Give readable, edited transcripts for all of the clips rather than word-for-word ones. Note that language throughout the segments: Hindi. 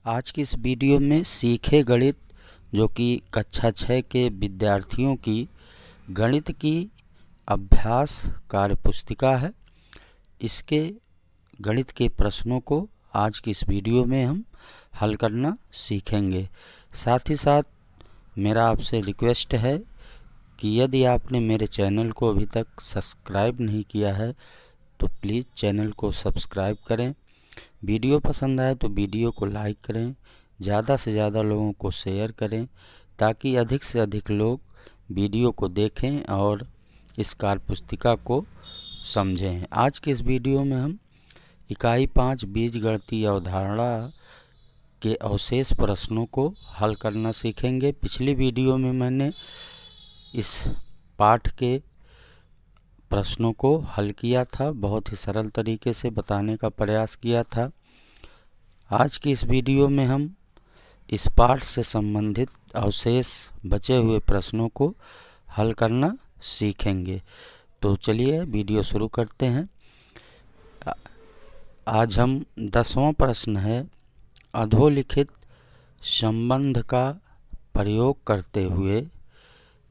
आज की इस वीडियो में सीखे गणित जो कि कक्षा 6 के विद्यार्थियों की गणित की अभ्यास कार्य पुस्तिका है। इसके गणित के प्रश्नों को आज की इस वीडियो में हम हल करना सीखेंगे। साथ ही साथ मेरा आपसे रिक्वेस्ट है कि यदि आपने मेरे चैनल को अभी तक सब्सक्राइब नहीं किया है तो प्लीज़ चैनल को सब्सक्राइब करें। वीडियो पसंद आए तो वीडियो को लाइक करें, ज़्यादा से ज़्यादा लोगों को शेयर करें ताकि अधिक से अधिक लोग वीडियो को देखें और इस कार्य पुस्तिका को समझें। आज के इस वीडियो में हम इकाई 5 बीजगणितीय अवधारणा के अवशेष प्रश्नों को हल करना सीखेंगे। पिछली वीडियो में मैंने इस पाठ के प्रश्नों को हल किया था, बहुत ही सरल तरीके से बताने का प्रयास किया था। आज की इस वीडियो में हम इस पाठ से संबंधित अवशेष बचे हुए प्रश्नों को हल करना सीखेंगे। तो चलिए वीडियो शुरू करते हैं। आज हम 10वां प्रश्न है, अधोलिखित संबंध का प्रयोग करते हुए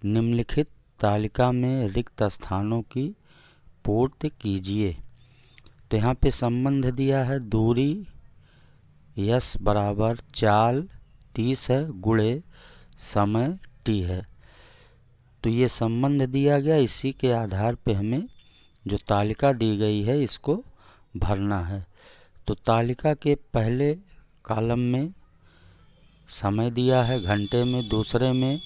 निम्नलिखित तालिका में रिक्त स्थानों की पूर्ति कीजिए। तो यहाँ पे संबंध दिया है, दूरी यस बराबर चाल 30 है गुणे समय टी है। तो ये संबंध दिया गया, इसी के आधार पे हमें जो तालिका दी गई है इसको भरना है। तो तालिका के पहले कॉलम में समय दिया है घंटे में, दूसरे में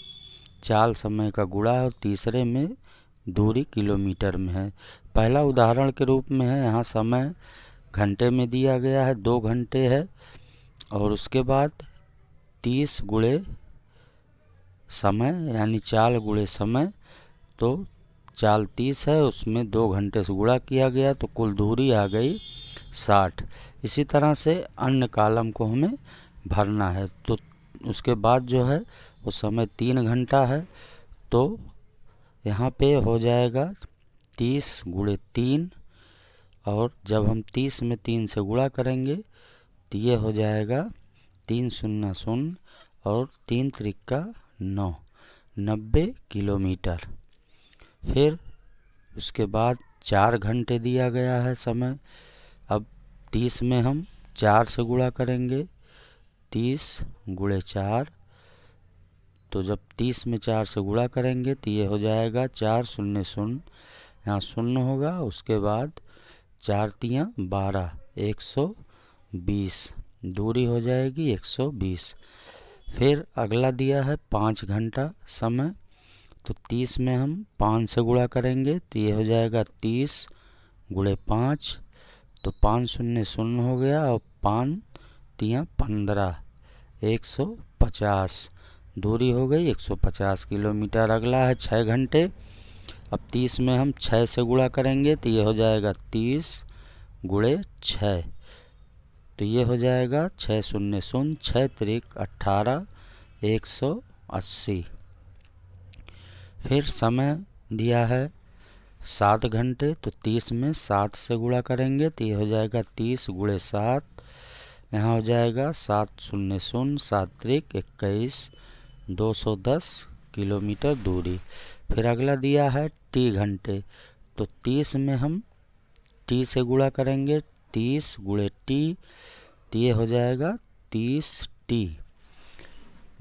चाल समय का गुणा है और तीसरे में दूरी किलोमीटर में है। पहला उदाहरण के रूप में है, यहाँ समय घंटे में दिया गया है, 2 घंटे है और उसके बाद 30 गुणे समय यानी चाल गुणे समय। तो चाल 30 है, उसमें 2 घंटे से गुणा किया गया तो कुल दूरी आ गई 60। इसी तरह से अन्य कॉलम को हमें भरना है। तो उसके बाद जो है वो समय 3 घंटा है, तो यहाँ पे हो जाएगा 30 गुणे 3 और जब हम 30 में 3 से गुणा करेंगे तो ये हो जाएगा 3 शून्य शून्य और 3 त्रिका 9, 90 किलोमीटर। फिर उसके बाद 4 घंटे दिया गया है समय। अब 30 में हम 4 से गुणा करेंगे, 30 गुणे 4। तो जब 30 में 4 से गुणा करेंगे तो ये हो जाएगा 4 शून्य शून्य, यहाँ शून्य होगा, उसके बाद 4 तियाँ 12, 120 दूरी हो जाएगी 120। फिर अगला दिया है 5 घंटा समय। तो 30 में हम 5 से गुणा करेंगे तो ये हो जाएगा 30 गुणे 5। तो 5 शून्य शून्य हो गया और 5 तियाँ 15, 150 दूरी हो गई 150 किलोमीटर। अगला है 6 घंटे। अब 30 में हम 6 से गुणा करेंगे तो ये हो जाएगा 30 गुणे 6। तो ये हो जाएगा 6 शून्य शून्य, 6 त्रिक 18, 180। फिर समय दिया है 7 घंटे। तो 30 में 7 से गुणा करेंगे तो ये हो जाएगा 30 गुणे 7, यहाँ हो जाएगा 7 शून्य शून्य, 7 त्रिक 21, 210 किलोमीटर दूरी। फिर अगला दिया है टी घंटे। तो 30 में हम टी से गुणा करेंगे, 30 गुणे टी तो ये हो जाएगा 30 टी,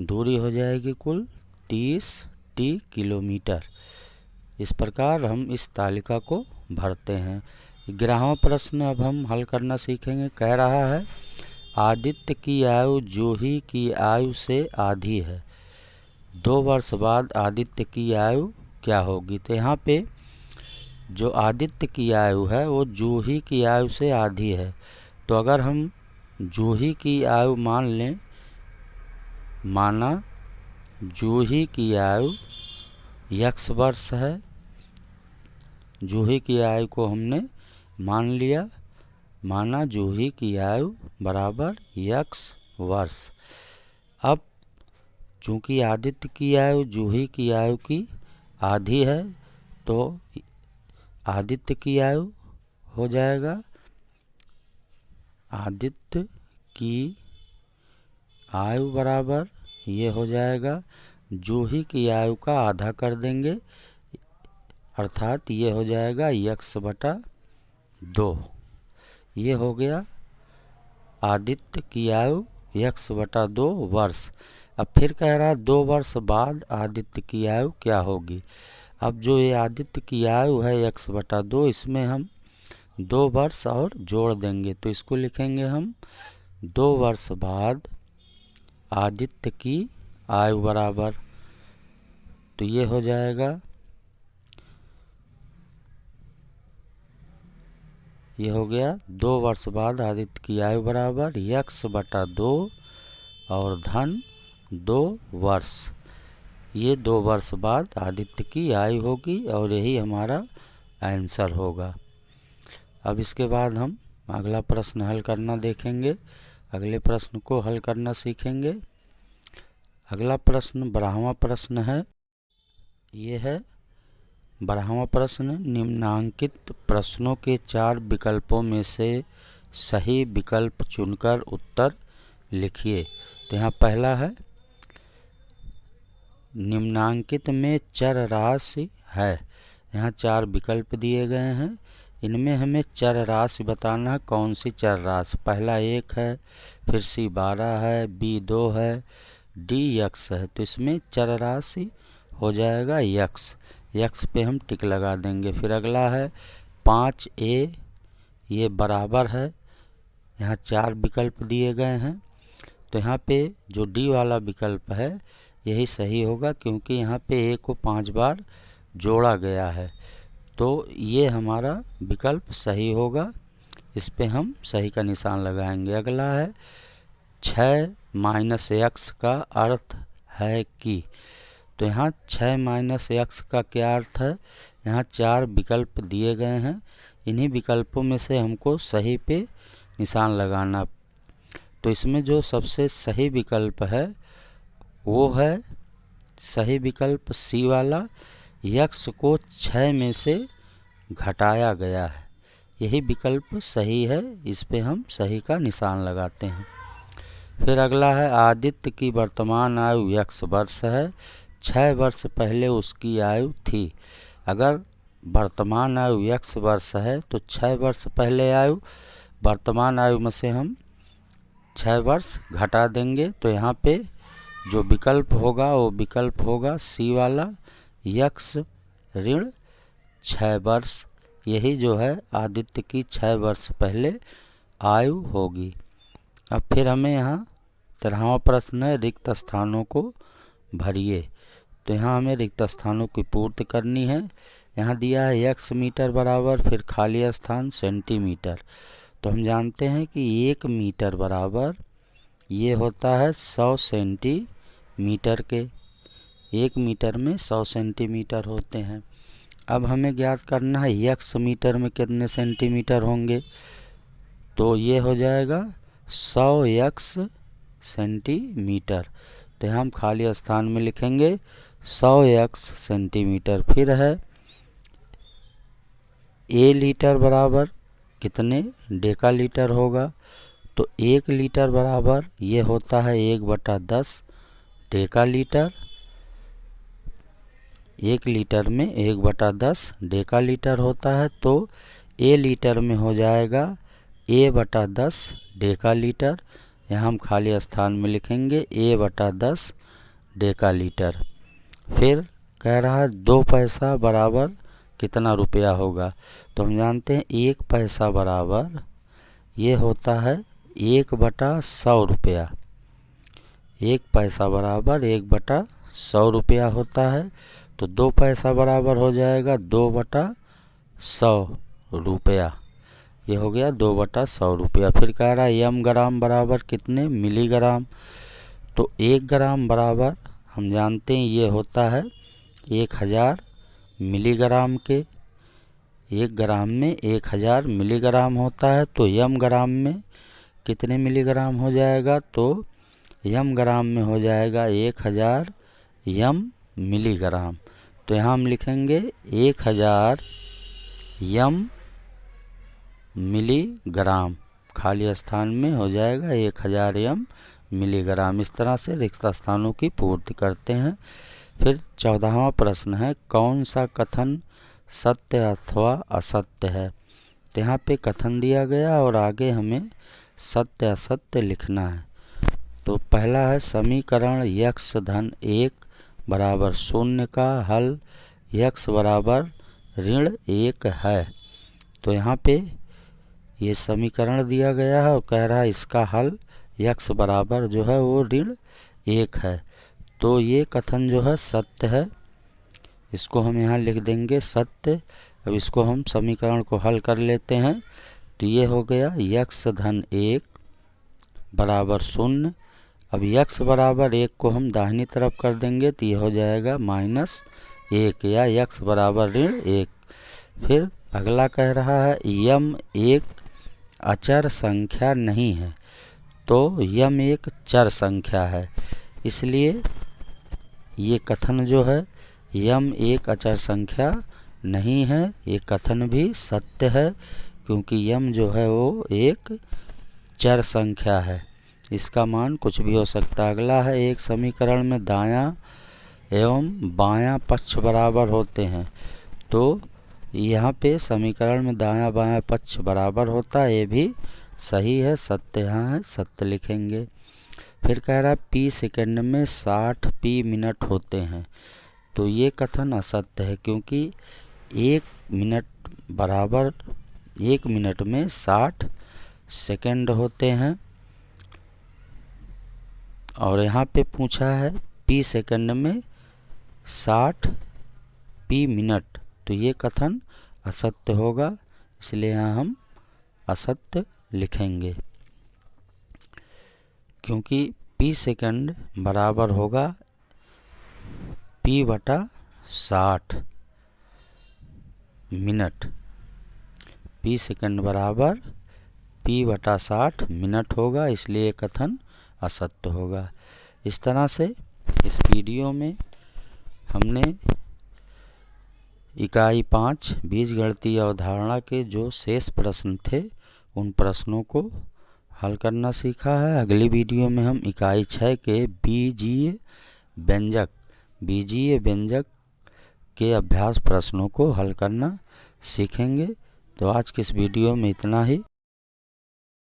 दूरी हो जाएगी कुल 30 टी किलोमीटर। इस प्रकार हम इस तालिका को भरते हैं। 11वां प्रश्न अब हम हल करना सीखेंगे। कह रहा है, आदित्य की आयु जूही की आयु से आधी है, 2 वर्ष बाद आदित्य की आयु क्या होगी। तो यहाँ पे जो आदित्य की आयु है वो जूही की आयु से आधी है। तो अगर हम जूही की आयु मान लें, माना जूही की आयु x वर्ष है, जूही की आयु को हमने मान लिया, माना जूही की आयु बराबर x वर्ष। अब चूंकि आदित्य की आयु जूही की आयु की आधी है तो आदित्य की आयु हो जाएगा, आदित्य की आयु बराबर ये हो जाएगा जूही की आयु का आधा कर देंगे, अर्थात ये हो जाएगा x/2। ये हो गया आदित्य की आयु x/2 वर्ष। अब फिर कह रहा है 2 वर्ष बाद आदित्य की आयु क्या होगी। अब जो ये आदित्य की आयु है x/2, इसमें हम 2 वर्ष और जोड़ देंगे, तो इसको लिखेंगे हम 2 वर्ष बाद आदित्य की आयु बराबर, तो ये हो जाएगा, ये हो गया 2 वर्ष बाद आदित्य की आयु बराबर x/2 और धन 2 वर्ष। ये 2 वर्ष बाद आदित्य की आयु होगी और यही हमारा आंसर होगा। अब इसके बाद हम अगला प्रश्न हल करना देखेंगे, अगले प्रश्न को हल करना सीखेंगे। अगला प्रश्न 12वां प्रश्न है। ये है 12वां प्रश्न, निम्नांकित प्रश्नों के 4 विकल्पों में से सही विकल्प चुनकर उत्तर लिखिए। तो यहाँ पहला है, निम्नांकित में चर राशि है। यहाँ 4 विकल्प दिए गए हैं, इनमें हमें चर राशि बताना है। कौन सी चर राशि, पहला 1 है, फिर C 12 है, B 2 है, D x है। तो इसमें चर राशि हो जाएगा x पे हम टिक लगा देंगे। फिर अगला है 5a, ये बराबर है। यहाँ 4 विकल्प दिए गए हैं, तो यहाँ पे जो D वाला विकल्प है यही सही होगा, क्योंकि यहाँ पे a को 5 बार जोड़ा गया है, तो ये हमारा विकल्प सही होगा। इस पे हम सही का निशान लगाएंगे। अगला है 6 माइनस x का अर्थ है कि। तो यहाँ 6 माइनस x का क्या अर्थ है। यहाँ 4 विकल्प दिए गए हैं, इन्हीं विकल्पों में से हमको सही पे निशान लगाना। तो इसमें जो सबसे सही विकल्प है वो है सही विकल्प C वाला, x को 6 में से घटाया गया है, यही विकल्प सही है। इस पे हम सही का निशान लगाते हैं। फिर अगला है, आदित्य की वर्तमान आयु x वर्ष है, 6 वर्ष पहले उसकी आयु थी। अगर वर्तमान आयु x वर्ष है तो 6 वर्ष पहले आयु, वर्तमान आयु में से हम 6 वर्ष घटा देंगे। तो यहाँ पे जो विकल्प होगा वो विकल्प होगा C वाला, x ऋण 6 वर्ष। यही जो है आदित्य की 6 वर्ष पहले आयु होगी। अब फिर हमें यहाँ 13वां प्रश्न है, रिक्त स्थानों को भरिए। तो यहाँ हमें रिक्त स्थानों की पूर्ति करनी है। यहाँ दिया है x मीटर बराबर, फिर खाली स्थान सेंटीमीटर। तो हम जानते हैं कि 1 मीटर बराबर ये होता है 100 सेंटीमीटर के। 1 मीटर में 100 सेंटीमीटर होते हैं। अब हमें ज्ञात करना है x मीटर में कितने सेंटीमीटर होंगे। तो ये हो जाएगा 100x सेंटीमीटर। तो हम खाली स्थान में लिखेंगे 100x सेंटीमीटर। फिर है a लीटर बराबर कितने डेका लीटर होगा। तो 1 लीटर बराबर ये होता है 1/10 डेका लीटर। 1 लीटर में 1/10 डेका लीटर होता है। तो a लीटर में हो जाएगा a/10 डेका लीटर। यहाँ हम खाली स्थान में लिखेंगे a/10 डेका लीटर। फिर कह रहा है 2 पैसा बराबर कितना रुपया होगा। तो हम जानते हैं 1 पैसा बराबर ये होता है 1/100 रुपया। 1 पैसा बराबर 1/100 रुपया होता है। तो 2 पैसा बराबर हो जाएगा 2/100 रुपया। ये हो गया 2/100 रुपया। फिर कह रहा है m ग्राम बराबर कितने मिलीग्राम। तो 1 ग्राम बराबर हम जानते हैं ये होता है 1000 मिलीग्राम के। 1 ग्राम में 1000 मिलीग्राम होता है। तो m ग्राम में कितने मिलीग्राम हो जाएगा। तो m ग्राम में हो जाएगा 1000 m मिलीग्राम। तो यहाँ हम लिखेंगे 1000 m मिलीग्राम। खाली स्थान में हो जाएगा 1000 m मिलीग्राम। इस तरह से रिक्त स्थानों की पूर्ति करते हैं। फिर 14वां प्रश्न है, कौन सा कथन सत्य अथवा असत्य है। तो यहाँ पे कथन दिया गया और आगे हमें सत्य असत्य लिखना है। तो पहला है समीकरण x धन 1 बराबर 0 का हल x बराबर ऋण 1 है। तो यहाँ पे ये समीकरण दिया गया है और कह रहा है इसका हल x बराबर जो है वो ऋण 1 है। तो ये कथन जो है सत्य है, इसको हम यहाँ लिख देंगे सत्य। अब इसको हम समीकरण को हल कर लेते हैं। तो ये हो गया x धन 1 बराबर 0। अब x बराबर 1 को हम दाहिनी तरफ कर देंगे तो ये हो जाएगा -1 या x बराबर ऋण 1। फिर अगला कह रहा है यम एक अचर संख्या नहीं है। तो यम एक चर संख्या है, इसलिए ये कथन जो है यम एक अचर संख्या नहीं है, ये कथन भी सत्य है, क्योंकि यम जो है वो एक चर संख्या है, इसका मान कुछ भी हो सकता है। अगला है एक समीकरण में दायां एवं बायां पक्ष बराबर होते हैं। तो यहाँ पे समीकरण में दायां बायां पक्ष बराबर होता है, ये भी सही है, सत्य यहाँ है, सत्य लिखेंगे। फिर कह रहा है p सेकंड में 60 p मिनट होते हैं। तो ये कथन असत्य है, क्योंकि 1 मिनट में 60 सेकंड होते हैं। और यहाँ पे पूछा है p सेकंड में 60 p मिनट, तो ये कथन असत्य होगा, इसलिए यहाँ हम असत्य लिखेंगे, क्योंकि p सेकंड बराबर होगा p बटा 60 मिनट। p सेकंड बराबर p बटा 60 मिनट होगा, इसलिए कथन असत्य होगा। इस तरह से इस वीडियो में हमने इकाई 5 बीजगणितीय अवधारणा के जो शेष प्रश्न थे उन प्रश्नों को हल करना सीखा है। अगली वीडियो में हम इकाई 6 के बीजीय व्यंजक के अभ्यास प्रश्नों को हल करना सीखेंगे। तो आज की इस वीडियो में इतना ही।